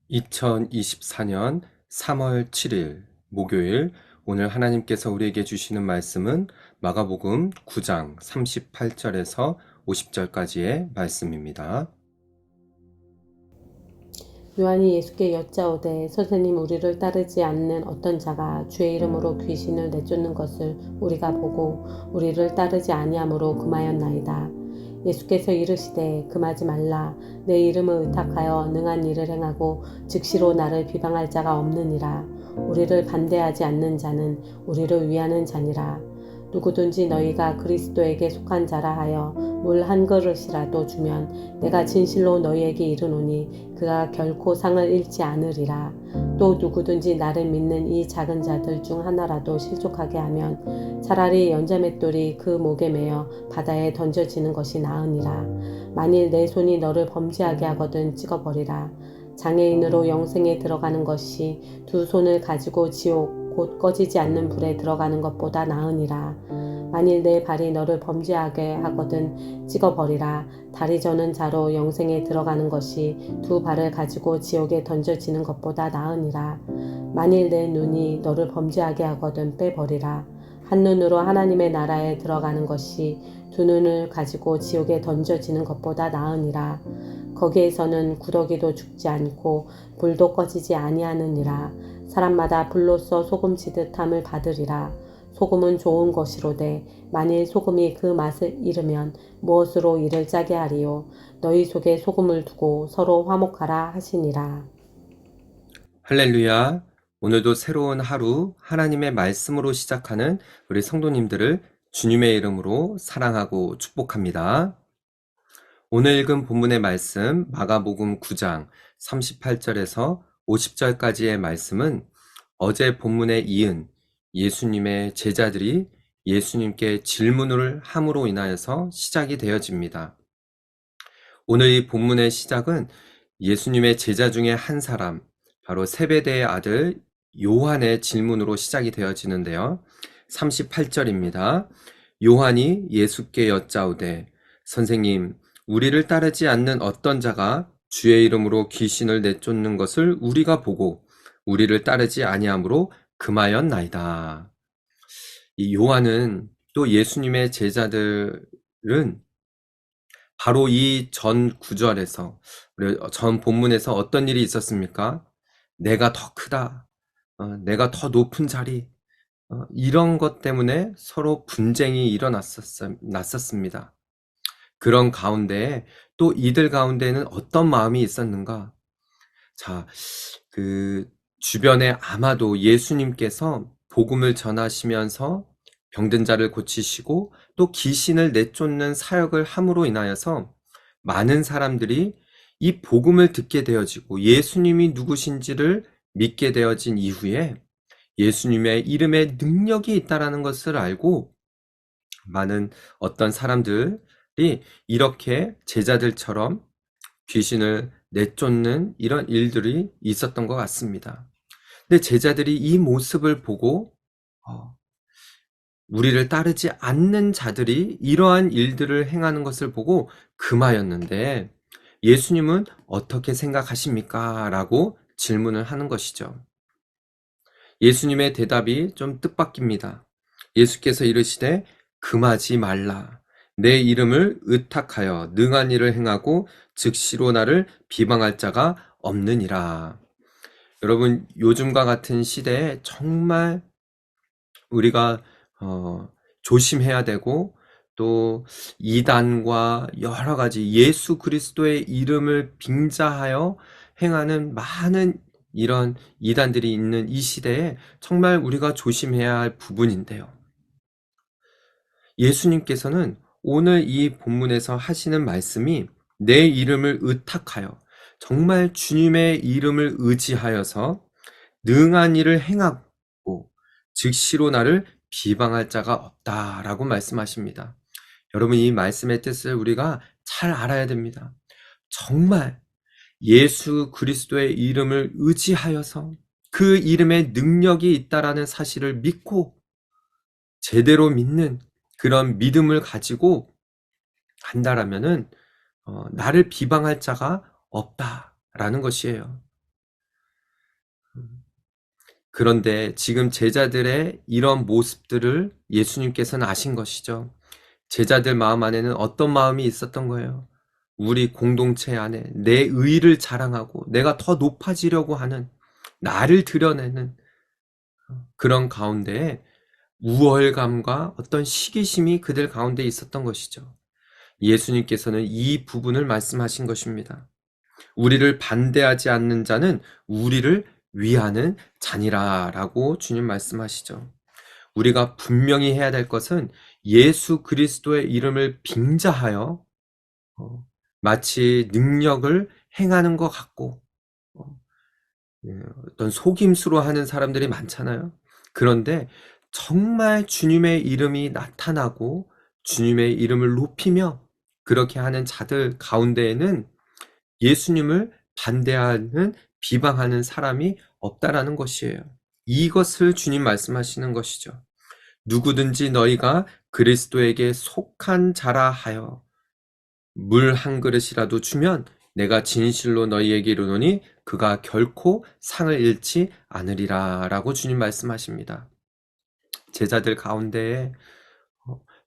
(2024년 3월 7일) 목요일, 오늘 하나님께서 우리에게 주시는 말씀은 마가복음 9장 38절에서 50절까지의 말씀입니다. 요한이 예수께 여짜오되 선생님, 우리를 따르지 않는 어떤 자가 주의 이름으로 귀신을 내쫓는 것을 우리가 보고 우리를 따르지 아니하므로 금하였나이다. 예수께서 이르시되 금하지 말라. 내 이름을 의탁하여 능한 일을 행하고 즉시로 나를 비방할 자가 없느니라. 우리를 반대하지 않는 자는 우리를 위하는 자니라. 누구든지 너희가 그리스도에게 속한 자라 하여 물 한 그릇이라도 주면 내가 진실로 너희에게 이르노니 그가 결코 상을 잃지 않으리라. 또 누구든지 나를 믿는 이 작은 자들 중 하나라도 실족하게 하면 차라리 연자맷돌이 그 목에 매어 바다에 던져지는 것이 나으니라. 만일 내 손이 너를 범죄하게 하거든 찍어버리라. 장애인으로 영생에 들어가는 것이 두 손을 가지고 지옥 곧 꺼지지 않는 불에 들어가는 것보다 나으니라. 만일 내 발이 너를 범죄하게 하거든 찍어버리라. 다리 저는 자로 영생에 들어가는 것이 두 발을 가지고 지옥에 던져지는 것보다 나으니라. 만일 내 눈이 너를 범죄하게 하거든 빼버리라. 한 눈으로 하나님의 나라에 들어가는 것이 두 눈을 가지고 지옥에 던져지는 것보다 나으니라. 거기에서는 구더기도 죽지 않고 불도 꺼지지 아니하느니라. 사람마다 불로써 소금치듯 함을 받으리라. 소금은 좋은 것이로되 만일 소금이 그 맛을 잃으면 무엇으로 이를 짜게 하리요. 너희 속에 소금을 두고 서로 화목하라 하시니라. 할렐루야. 오늘도 새로운 하루 하나님의 말씀으로 시작하는 우리 성도님들을 주님의 이름으로 사랑하고 축복합니다. 오늘 읽은 본문의 말씀 마가복음 9장 38절에서 50절까지의 말씀은 어제 본문에 이은 예수님의 제자들이 예수님께 질문을 함으로 인하여서 시작이 되어집니다. 오늘 이 본문의 시작은 예수님의 제자 중에 한 사람, 바로 세베대의 아들 요한의 질문으로 시작이 되어지는데요. 38절입니다. 요한이 예수께 여짜오되 선생님, 우리를 따르지 않는 어떤 자가 주의 이름으로 귀신을 내쫓는 것을 우리가 보고 우리를 따르지 아니하므로 금하였나이다. 이 요한은 또 예수님의 제자들은 바로 이 전 구절에서, 전 본문에서 어떤 일이 있었습니까? 내가 더 크다, 내가 더 높은 자리, 이런 것 때문에 서로 분쟁이 났었습니다. 그런 가운데 또 이들 가운데는 어떤 마음이 있었는가? 자, 주변에 아마도 예수님께서 복음을 전하시면서 병든 자를 고치시고 또 귀신을 내쫓는 사역을 함으로 인하여서 많은 사람들이 이 복음을 듣게 되어지고 예수님이 누구신지를 믿게 되어진 이후에 예수님의 이름에 능력이 있다라는 것을 알고 많은 어떤 사람들이 이렇게 제자들처럼 귀신을 내쫓는 이런 일들이 있었던 것 같습니다. 근데 제자들이 이 모습을 보고 우리를 따르지 않는 자들이 이러한 일들을 행하는 것을 보고 금하였는데 예수님은 어떻게 생각하십니까? 라고 질문을 하는 것이죠. 예수님의 대답이 좀 뜻밖입니다. 예수께서 이르시되 금하지 말라. 내 이름을 의탁하여 능한 일을 행하고 즉시로 나를 비방할 자가 없느니라. 여러분, 요즘과 같은 시대에 정말 우리가 조심해야 되고 또 이단과 여러 가지 예수 그리스도의 이름을 빙자하여 행하는 많은 이런 이단들이 있는 이 시대에 정말 우리가 조심해야 할 부분인데요. 예수님께서는 오늘 이 본문에서 하시는 말씀이 내 이름을 의탁하여 정말 주님의 이름을 의지하여서 능한 일을 행하고 즉시로 나를 비방할 자가 없다라고 말씀하십니다. 여러분, 이 말씀의 뜻을 우리가 잘 알아야 됩니다. 정말 예수 그리스도의 이름을 의지하여서 그 이름에 능력이 있다라는 사실을 믿고 제대로 믿는 그런 믿음을 가지고 한다라면은 나를 비방할 자가 없다라는 것이에요. 그런데 지금 제자들의 이런 모습들을 예수님께서는 아신 것이죠. 제자들 마음 안에는 어떤 마음이 있었던 거예요? 우리 공동체 안에 내 의의를 자랑하고 내가 더 높아지려고 하는, 나를 드러내는 그런 가운데에 우월감과 어떤 시기심이 그들 가운데 있었던 것이죠. 예수님께서는 이 부분을 말씀하신 것입니다. 우리를 반대하지 않는 자는 우리를 위하는 자니라 라고 주님 말씀하시죠. 우리가 분명히 해야 될 것은 예수 그리스도의 이름을 빙자하여 마치 능력을 행하는 것 같고 어, 어떤 속임수로 하는 사람들이 많잖아요. 그런데 정말 주님의 이름이 나타나고 주님의 이름을 높이며 그렇게 하는 자들 가운데에는 예수님을 반대하는, 비방하는 사람이 없다라는 것이에요. 이것을 주님 말씀하시는 것이죠. 누구든지 너희가 그리스도에게 속한 자라 하여 물 한 그릇이라도 주면 내가 진실로 너희에게 이르노니 그가 결코 상을 잃지 않으리라 라고 주님 말씀하십니다. 제자들 가운데에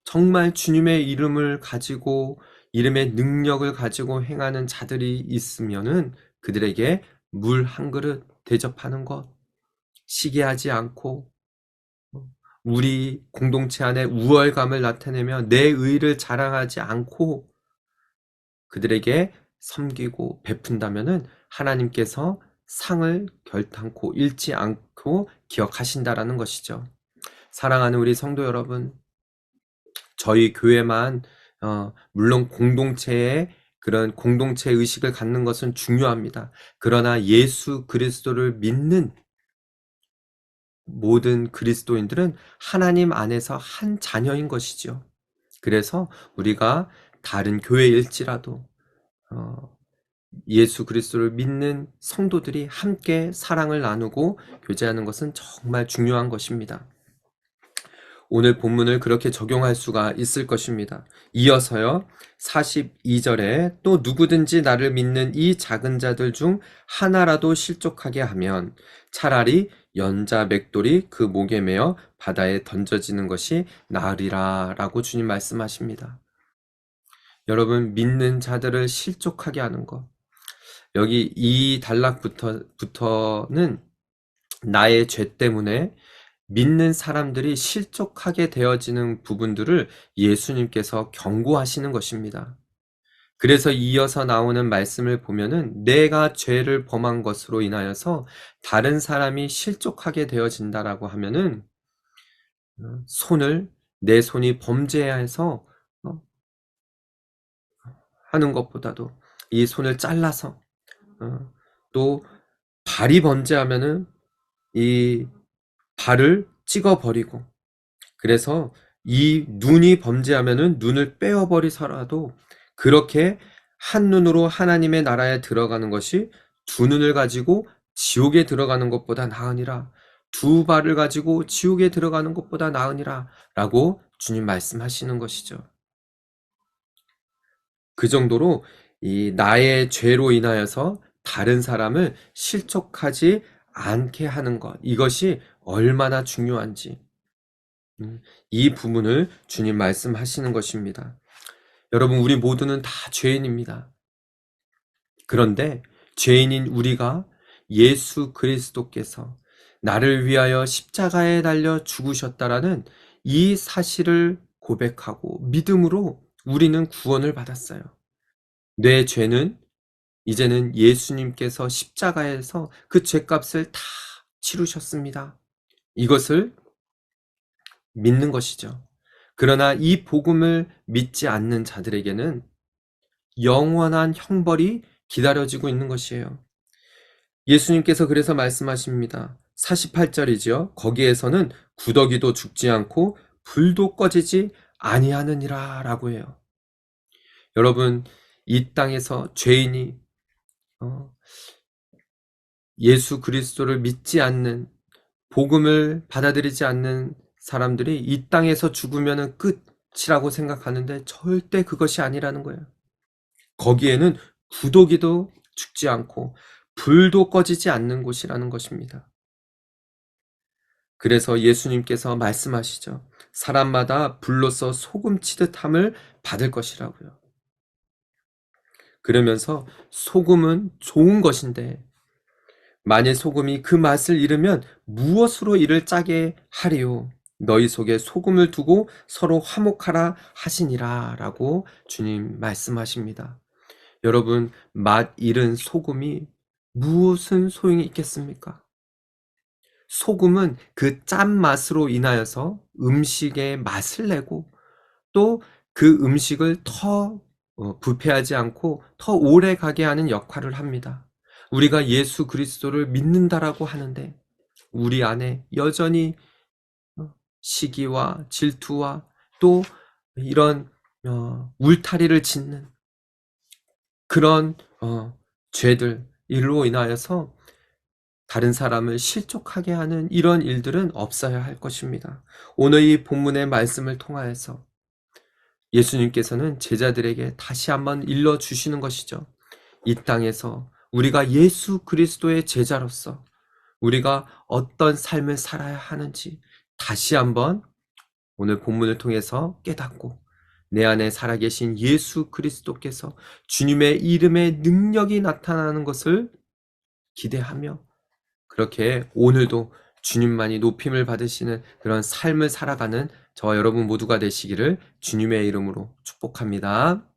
정말 주님의 이름을 가지고 이름의 능력을 가지고 행하는 자들이 있으면은 그들에게 물 한 그릇 대접하는 것, 시기하지 않고 우리 공동체 안에 우월감을 나타내며 내 의를 자랑하지 않고 그들에게 섬기고 베푼다면은 하나님께서 상을 결탄코 잃지 않고 기억하신다라는 것이죠. 사랑하는 우리 성도 여러분, 저희 교회만 물론 공동체의 그런 공동체 의식을 갖는 것은 중요합니다. 그러나 예수 그리스도를 믿는 모든 그리스도인들은 하나님 안에서 한 자녀인 것이죠. 그래서 우리가 다른 교회일지라도 예수 그리스도를 믿는 성도들이 함께 사랑을 나누고 교제하는 것은 정말 중요한 것입니다. 오늘 본문을 그렇게 적용할 수가 있을 것입니다. 이어서요, 42절에 또 누구든지 나를 믿는 이 작은 자들 중 하나라도 실족하게 하면 차라리 연자 맷돌이 그 목에 매어 바다에 던져지는 것이 나으리라 라고 주님 말씀하십니다. 여러분, 믿는 자들을 실족하게 하는 것. 여기 이 단락부터는 나의 죄 때문에 믿는 사람들이 실족하게 되어지는 부분들을 예수님께서 경고하시는 것입니다. 그래서 이어서 나오는 말씀을 보면은 내가 죄를 범한 것으로 인하여서 다른 사람이 실족하게 되어진다라고 하면은 내 손이 범죄해서 하는 것보다도 이 손을 잘라서 또 발이 번제하면은 이 발을 찍어버리고, 그래서 이 눈이 범죄하면은 눈을 빼어버리서라도 그렇게 한 눈으로 하나님의 나라에 들어가는 것이 두 눈을 가지고 지옥에 들어가는 것보다 나으니라, 두 발을 가지고 지옥에 들어가는 것보다 나으니라 라고 주님 말씀하시는 것이죠. 그 정도로 이 나의 죄로 인하여서 다른 사람을 실족하지 않게 하는 것, 이것이 얼마나 중요한지 이 부분을 주님 말씀하시는 것입니다. 여러분, 우리 모두는 다 죄인입니다. 그런데 죄인인 우리가 예수 그리스도께서 나를 위하여 십자가에 달려 죽으셨다라는 이 사실을 고백하고 믿음으로 우리는 구원을 받았어요. 내 죄는 이제는 예수님께서 십자가에서 그 죄값을 다 치르셨습니다. 이것을 믿는 것이죠. 그러나 이 복음을 믿지 않는 자들에게는 영원한 형벌이 기다려지고 있는 것이에요. 예수님께서 그래서 말씀하십니다. 48절이지요. 거기에서는 구더기도 죽지 않고 불도 꺼지지 아니하느니라 라고 해요. 여러분, 이 땅에서 죄인이 어, 예수 그리스도를 믿지 않는, 복음을 받아들이지 않는 사람들이 이 땅에서 죽으면은 끝이라고 생각하는데 절대 그것이 아니라는 거예요. 거기에는 구더기도 죽지 않고 불도 꺼지지 않는 곳이라는 것입니다. 그래서 예수님께서 말씀하시죠. 사람마다 불로써 소금 치듯함을 받을 것이라고요. 그러면서 소금은 좋은 것인데 만일 소금이 그 맛을 잃으면 무엇으로 이를 짜게 하리요? 너희 속에 소금을 두고 서로 화목하라 하시니라 라고 주님 말씀하십니다. 여러분, 맛 잃은 소금이 무슨 소용이 있겠습니까? 소금은 그 짠맛으로 인하여서 음식의 맛을 내고 또 그 음식을 더 부패하지 않고 더 오래 가게 하는 역할을 합니다. 우리가 예수 그리스도를 믿는다라고 하는데 우리 안에 여전히 시기와 질투와 또 이런 울타리를 짓는 그런 죄들 일로 인하여서 다른 사람을 실족하게 하는 이런 일들은 없어야 할 것입니다. 오늘 이 본문의 말씀을 통하여서 예수님께서는 제자들에게 다시 한번 일러주시는 것이죠. 이 땅에서 우리가 예수 그리스도의 제자로서 우리가 어떤 삶을 살아야 하는지 다시 한번 오늘 본문을 통해서 깨닫고 내 안에 살아계신 예수 그리스도께서 주님의 이름의 능력이 나타나는 것을 기대하며 그렇게 오늘도 주님만이 높임을 받으시는 그런 삶을 살아가는 저와 여러분 모두가 되시기를 주님의 이름으로 축복합니다.